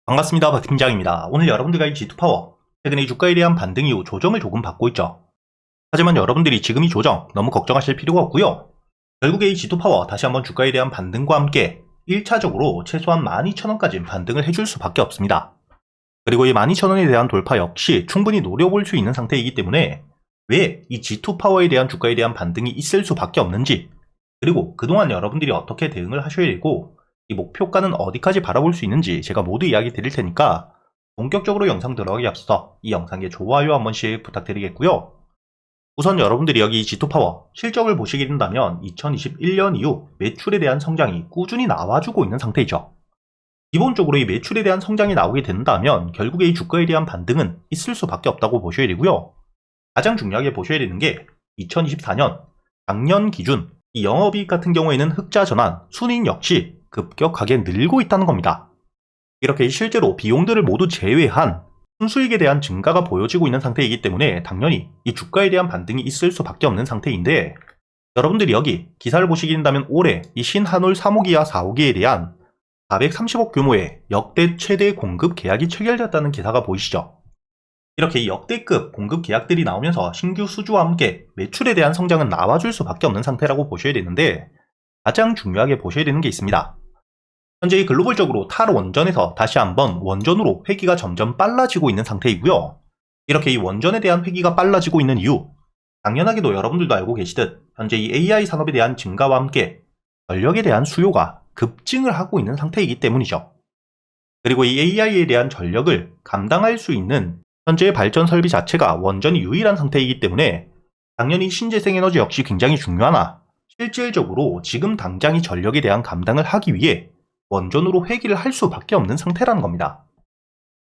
반갑습니다. 박 팀장입니다. 오늘 여러분들과 이 G2파워, 최근에 주가에 대한 반등 이후 조정을 조금 받고 있죠. 하지만 여러분들이 지금 이 조정 너무 걱정하실 필요가 없고요. 결국에 이 G2파워 다시 한번 주가에 대한 반등과 함께 1차적으로 최소한 12,000원까지 반등을 해줄 수밖에 없습니다. 그리고 이 12,000원에 대한 돌파 역시 충분히 노려볼 수 있는 상태이기 때문에 왜 이 G2파워에 대한 주가에 대한 반등이 있을 수밖에 없는지, 그리고 그동안 여러분들이 어떻게 대응을 하셔야 되고 이 목표가는 어디까지 바라볼 수 있는지 제가 모두 이야기 드릴 테니까 본격적으로 영상 들어가기 앞서 이 영상에 좋아요 한 번씩 부탁드리겠고요. 우선 여러분들이 여기 G2파워 실적을 보시게 된다면 2021년 이후 매출에 대한 성장이 꾸준히 나와주고 있는 상태이죠. 기본적으로 이 매출에 대한 성장이 나오게 된다면 결국에 이 주가에 대한 반등은 있을 수밖에 없다고 보셔야 되고요. 가장 중요하게 보셔야 되는 게 2024년 작년 기준 이 영업이익 같은 경우에는 흑자 전환, 순이익 역시 급격하게 늘고 있다는 겁니다. 이렇게 실제로 비용들을 모두 제외한 순수익에 대한 증가가 보여지고 있는 상태이기 때문에 당연히 이 주가에 대한 반등이 있을 수밖에 없는 상태인데, 여러분들이 여기 기사를 보시게 된다면 올해 이 신한울 3호기와 4호기에 대한 430억 규모의 역대 최대 공급 계약이 체결되었다는 기사가 보이시죠? 이렇게 이 역대급 공급 계약들이 나오면서 신규 수주와 함께 매출에 대한 성장은 나와줄 수밖에 없는 상태라고 보셔야 되는데, 가장 중요하게 보셔야 되는 게 있습니다. 현재 글로벌적으로 탈원전에서 다시 한번 원전으로 회귀가 점점 빨라지고 있는 상태이고요. 이렇게 이 원전에 대한 회귀가 빨라지고 있는 이유, 당연하게도 여러분들도 알고 계시듯 현재 이 AI 산업에 대한 증가와 함께 전력에 대한 수요가 급증을 하고 있는 상태이기 때문이죠. 그리고 이 AI에 대한 전력을 감당할 수 있는 현재의 발전 설비 자체가 원전이 유일한 상태이기 때문에 당연히 신재생에너지 역시 굉장히 중요하나 실질적으로 지금 당장 이 전력에 대한 감당을 하기 위해 원전으로 회귀를 할 수밖에 없는 상태라는 겁니다.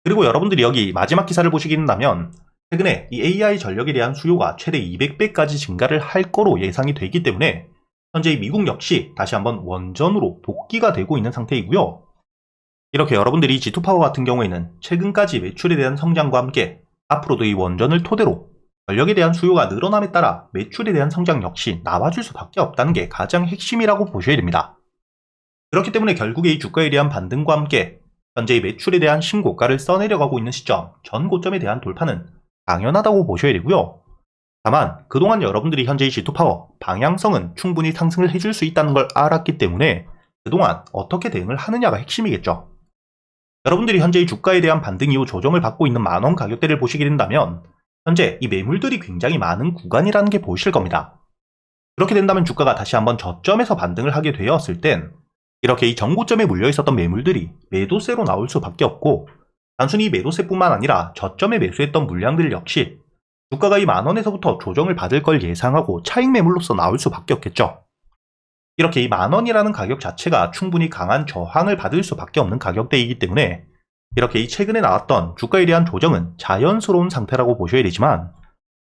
그리고 여러분들이 여기 마지막 기사를 보시게 된다면 최근에 이 AI 전력에 대한 수요가 최대 200배까지 증가를 할 거로 예상이 되기 때문에 현재 미국 역시 다시 한번 원전으로 복귀가 되고 있는 상태이고요. 이렇게 여러분들이 G2파워 같은 경우에는 최근까지 매출에 대한 성장과 함께 앞으로도 이 원전을 토대로 전력에 대한 수요가 늘어남에 따라 매출에 대한 성장 역시 나와줄 수밖에 없다는 게 가장 핵심이라고 보셔야 됩니다. 그렇기 때문에 결국에 이 주가에 대한 반등과 함께 현재의 매출에 대한 신고가를 써내려가고 있는 시점, 전 고점에 대한 돌파는 당연하다고 보셔야 되고요. 다만 그동안 여러분들이 현재의 G2파워 방향성은 충분히 상승을 해줄 수 있다는 걸 알았기 때문에 그동안 어떻게 대응을 하느냐가 핵심이겠죠. 여러분들이 현재의 주가에 대한 반등 이후 조정을 받고 있는 만원 가격대를 보시게 된다면 현재 이 매물들이 굉장히 많은 구간이라는 게 보이실 겁니다. 그렇게 된다면 주가가 다시 한번 저점에서 반등을 하게 되었을 땐 이렇게 이 전고점에 물려 있었던 매물들이 매도세로 나올 수밖에 없고, 단순히 매도세뿐만 아니라 저점에 매수했던 물량들 역시 주가가 이 만원에서부터 조정을 받을 걸 예상하고 차익 매물로서 나올 수밖에 없겠죠. 이렇게 이 만원이라는 가격 자체가 충분히 강한 저항을 받을 수밖에 없는 가격대이기 때문에 이렇게 이 최근에 나왔던 주가에 대한 조정은 자연스러운 상태라고 보셔야 되지만,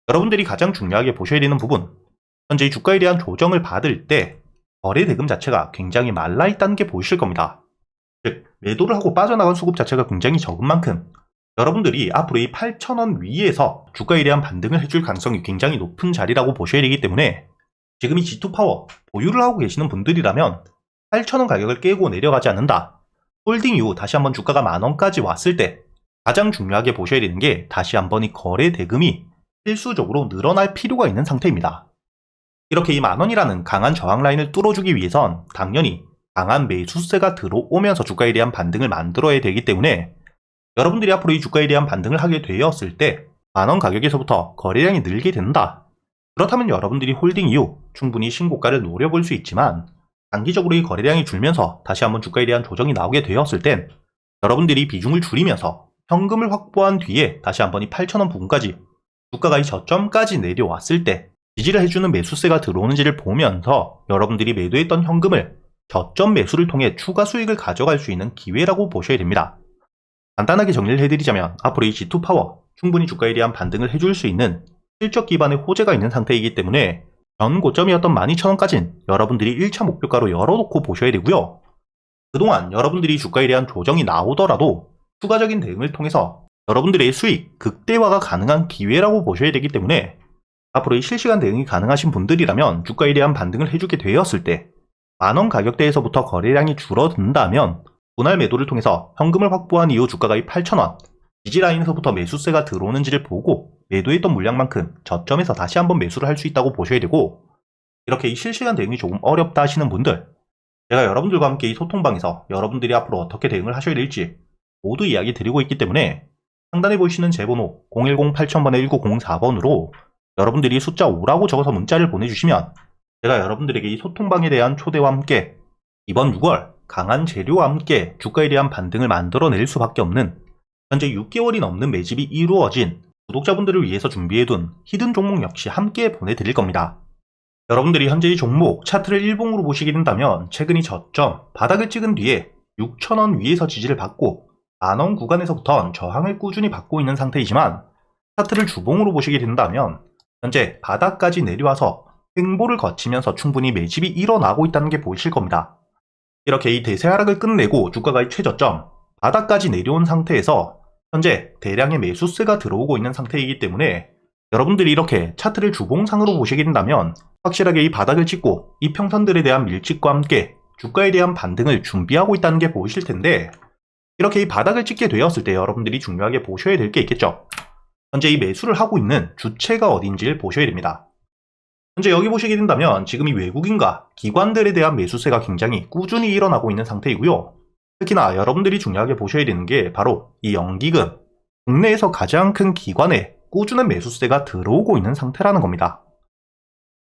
여러분들이 가장 중요하게 보셔야 되는 부분, 현재 이 주가에 대한 조정을 받을 때 거래 대금 자체가 굉장히 말라있다는 게 보이실 겁니다. 즉 매도를 하고 빠져나간 수급 자체가 굉장히 적은 만큼 여러분들이 앞으로 이 8,000원 위에서 주가에 대한 반등을 해줄 가능성이 굉장히 높은 자리라고 보셔야 되기 때문에 지금 이 G2파워 보유를 하고 계시는 분들이라면 8,000원 가격을 깨고 내려가지 않는다, 홀딩 이후 다시 한번 주가가 만원까지 왔을 때 가장 중요하게 보셔야 되는 게 다시 한번 이 거래 대금이 필수적으로 늘어날 필요가 있는 상태입니다. 이렇게 이 만원이라는 강한 저항 라인을 뚫어주기 위해선 당연히 강한 매수세가 들어오면서 주가에 대한 반등을 만들어야 되기 때문에 여러분들이 앞으로 이 주가에 대한 반등을 하게 되었을 때 만원 가격에서부터 거래량이 늘게 된다. 그렇다면 여러분들이 홀딩 이후 충분히 신고가를 노려볼 수 있지만, 단기적으로 이 거래량이 줄면서 다시 한번 주가에 대한 조정이 나오게 되었을 땐 여러분들이 비중을 줄이면서 현금을 확보한 뒤에 다시 한번 이 8,000원 부근까지 주가가 이 저점까지 내려왔을 때 지지를 해주는 매수세가 들어오는지를 보면서 여러분들이 매도했던 현금을 저점 매수를 통해 추가 수익을 가져갈 수 있는 기회라고 보셔야 됩니다. 간단하게 정리를 해드리자면 앞으로 이 G2파워 충분히 주가에 대한 반등을 해줄 수 있는 실적 기반의 호재가 있는 상태이기 때문에 전 고점이었던 12,000원까지는 여러분들이 1차 목표가로 열어놓고 보셔야 되고요. 그동안 여러분들이 주가에 대한 조정이 나오더라도 추가적인 대응을 통해서 여러분들의 수익 극대화가 가능한 기회라고 보셔야 되기 때문에 앞으로 이 실시간 대응이 가능하신 분들이라면 주가에 대한 반등을 해주게 되었을 때 만원 가격대에서부터 거래량이 줄어든다면 분할 매도를 통해서 현금을 확보한 이후 주가가 8,000원, 지지라인에서부터 매수세가 들어오는지를 보고 매도했던 물량만큼 저점에서 다시 한번 매수를 할 수 있다고 보셔야 되고, 이렇게 이 실시간 대응이 조금 어렵다 하시는 분들, 제가 여러분들과 함께 이 소통방에서 여러분들이 앞으로 어떻게 대응을 하셔야 될지 모두 이야기 드리고 있기 때문에 상단에 보이시는 제 번호 010-8000번에 1904번으로 여러분들이 숫자 5라고 적어서 문자를 보내주시면 제가 여러분들에게 이 소통방에 대한 초대와 함께 이번 6월 강한 재료와 함께 주가에 대한 반등을 만들어낼 수밖에 없는 현재 6개월이 넘는 매집이 이루어진 구독자분들을 위해서 준비해둔 히든 종목 역시 함께 보내드릴 겁니다. 여러분들이 현재 이 종목 차트를 일봉으로 보시게 된다면 최근 이 저점 바닥을 찍은 뒤에 6,000원 위에서 지지를 받고 만원 구간에서부터 저항을 꾸준히 받고 있는 상태이지만, 차트를 주봉으로 보시게 된다면 현재 바닥까지 내려와서 횡보를 거치면서 충분히 매집이 일어나고 있다는 게 보이실 겁니다. 이렇게 이 대세 하락을 끝내고 주가가 최저점 바닥까지 내려온 상태에서 현재 대량의 매수세가 들어오고 있는 상태이기 때문에 여러분들이 이렇게 차트를 주봉상으로 보시게 된다면 확실하게 이 바닥을 찍고 이 평선들에 대한 밀집과 함께 주가에 대한 반등을 준비하고 있다는 게 보이실 텐데, 이렇게 이 바닥을 찍게 되었을 때 여러분들이 중요하게 보셔야 될 게 있겠죠. 현재 이 매수를 하고 있는 주체가 어딘지를 보셔야 됩니다. 현재 여기 보시게 된다면 지금 이 외국인과 기관들에 대한 매수세가 굉장히 꾸준히 일어나고 있는 상태이고요. 특히나 여러분들이 중요하게 보셔야 되는 게 바로 이 연기금, 국내에서 가장 큰 기관에 꾸준한 매수세가 들어오고 있는 상태라는 겁니다.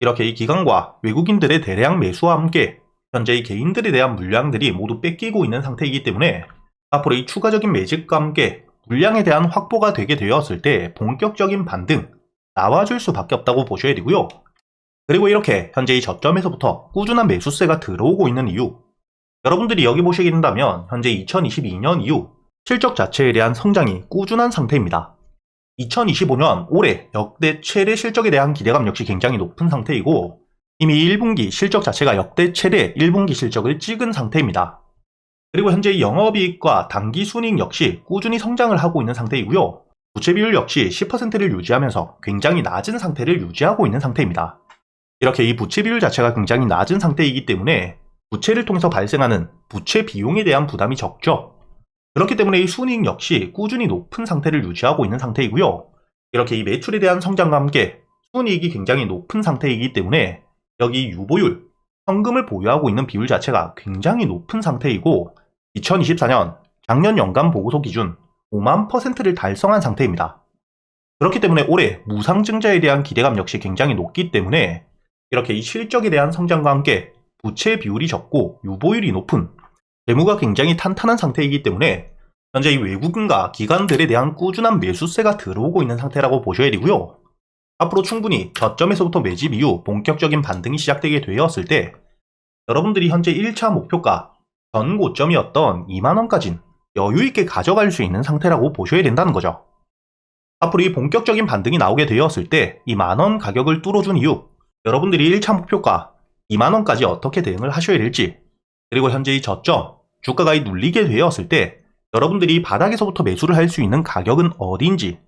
이렇게 이 기관과 외국인들의 대량 매수와 함께 현재 이 개인들에 대한 물량들이 모두 뺏기고 있는 상태이기 때문에 앞으로 이 추가적인 매집과 함께 물량에 대한 확보가 되게 되었을 때 본격적인 반등 나와줄 수밖에 없다고 보셔야 되고요. 그리고 이렇게 현재 이 저점에서부터 꾸준한 매수세가 들어오고 있는 이유, 여러분들이 여기 보시게 된다면 현재 2022년 이후 실적 자체에 대한 성장이 꾸준한 상태입니다. 2025년 올해 역대 최대 실적에 대한 기대감 역시 굉장히 높은 상태이고, 이미 1분기 실적 자체가 역대 최대 1분기 실적을 찍은 상태입니다. 그리고 현재 영업이익과 당기순이익 역시 꾸준히 성장을 하고 있는 상태이고요. 부채 비율 역시 10%를 유지하면서 굉장히 낮은 상태를 유지하고 있는 상태입니다. 이렇게 이 부채 비율 자체가 굉장히 낮은 상태이기 때문에 부채를 통해서 발생하는 부채 비용에 대한 부담이 적죠. 그렇기 때문에 이 순이익 역시 꾸준히 높은 상태를 유지하고 있는 상태이고요. 이렇게 이 매출에 대한 성장과 함께 순이익이 굉장히 높은 상태이기 때문에 여기 유보율, 현금을 보유하고 있는 비율 자체가 굉장히 높은 상태이고, 2024년 작년 연간 보고서 기준 5만%를 달성한 상태입니다. 그렇기 때문에 올해 무상증자에 대한 기대감 역시 굉장히 높기 때문에 이렇게 이 실적에 대한 성장과 함께 부채 비율이 적고 유보율이 높은 재무가 굉장히 탄탄한 상태이기 때문에 현재 이 외국인과 기관들에 대한 꾸준한 매수세가 들어오고 있는 상태라고 보셔야 되고요. 앞으로 충분히 저점에서부터 매집 이후 본격적인 반등이 시작되게 되었을 때 여러분들이 현재 1차 목표가 전 고점이었던 2만원까진 여유있게 가져갈 수 있는 상태라고 보셔야 된다는 거죠. 앞으로 이 본격적인 반등이 나오게 되었을 때 이 만원 가격을 뚫어준 이후 여러분들이 1차 목표가 2만원까지 어떻게 대응을 하셔야 될지, 그리고 현재 이 저점 주가가 눌리게 되었을 때 여러분들이 바닥에서부터 매수를 할 수 있는 가격은 어디인지,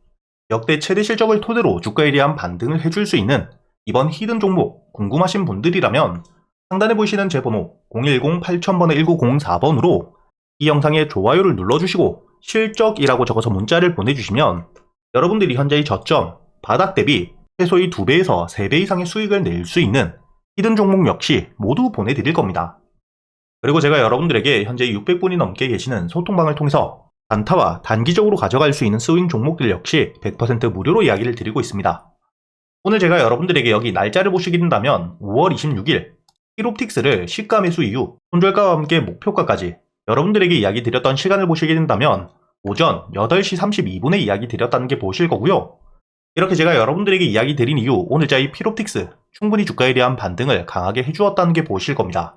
역대 최대 실적을 토대로 주가에 대한 반등을 해줄 수 있는 이번 히든 종목 궁금하신 분들이라면 상단에 보이시는 제 번호 010-8000번에 1904번으로 이 영상에 좋아요를 눌러주시고 실적이라고 적어서 문자를 보내주시면 여러분들이 현재의 저점, 바닥 대비 최소의 2배에서 3배 이상의 수익을 낼 수 있는 히든 종목 역시 모두 보내드릴 겁니다. 그리고 제가 여러분들에게 현재 600분이 넘게 계시는 소통방을 통해서 단타와 단기적으로 가져갈 수 있는 스윙 종목들 역시 100% 무료로 이야기를 드리고 있습니다. 오늘 제가 여러분들에게 여기 날짜를 보시게 된다면 5월 26일 힐옵틱스를 시가 매수 이후 손절가와 함께 목표가까지 여러분들에게 이야기 드렸던 시간을 보시게 된다면 오전 8시 32분에 이야기 드렸다는 게 보실 거고요. 이렇게 제가 여러분들에게 이야기 드린 이후 오늘자 이 힐옵틱스 충분히 주가에 대한 반등을 강하게 해주었다는 게 보실 겁니다.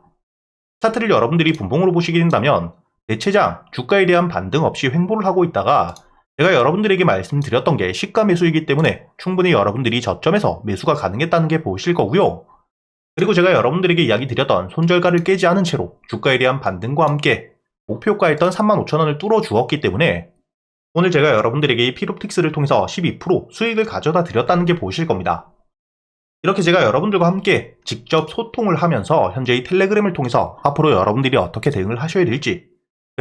차트를 여러분들이 분봉으로 보시게 된다면 대체장 주가에 대한 반등 없이 횡보를 하고 있다가 제가 여러분들에게 말씀드렸던 게 시가 매수이기 때문에 충분히 여러분들이 저점에서 매수가 가능했다는 게 보실 거고요. 그리고 제가 여러분들에게 이야기 드렸던 손절가를 깨지 않은 채로 주가에 대한 반등과 함께 목표가였던 35,000원을 뚫어 주었기 때문에 오늘 제가 여러분들에게 이 힐옵틱스를 통해서 12% 수익을 가져다 드렸다는 게 보실 겁니다. 이렇게 제가 여러분들과 함께 직접 소통을 하면서 현재 이 텔레그램을 통해서 앞으로 여러분들이 어떻게 대응을 하셔야 될지,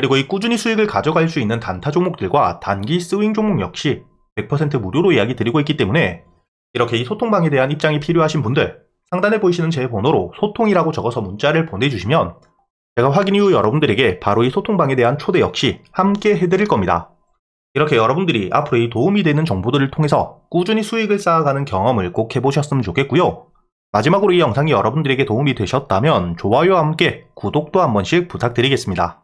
그리고 이 꾸준히 수익을 가져갈 수 있는 단타 종목들과 단기 스윙 종목 역시 100% 무료로 이야기 드리고 있기 때문에 이렇게 이 소통방에 대한 입장이 필요하신 분들 상단에 보이시는 제 번호로 소통이라고 적어서 문자를 보내주시면 제가 확인 이후 여러분들에게 바로 이 소통방에 대한 초대 역시 함께 해드릴 겁니다. 이렇게 여러분들이 앞으로 이 도움이 되는 정보들을 통해서 꾸준히 수익을 쌓아가는 경험을 꼭 해보셨으면 좋겠고요. 마지막으로 이 영상이 여러분들에게 도움이 되셨다면 좋아요와 함께 구독도 한 번씩 부탁드리겠습니다.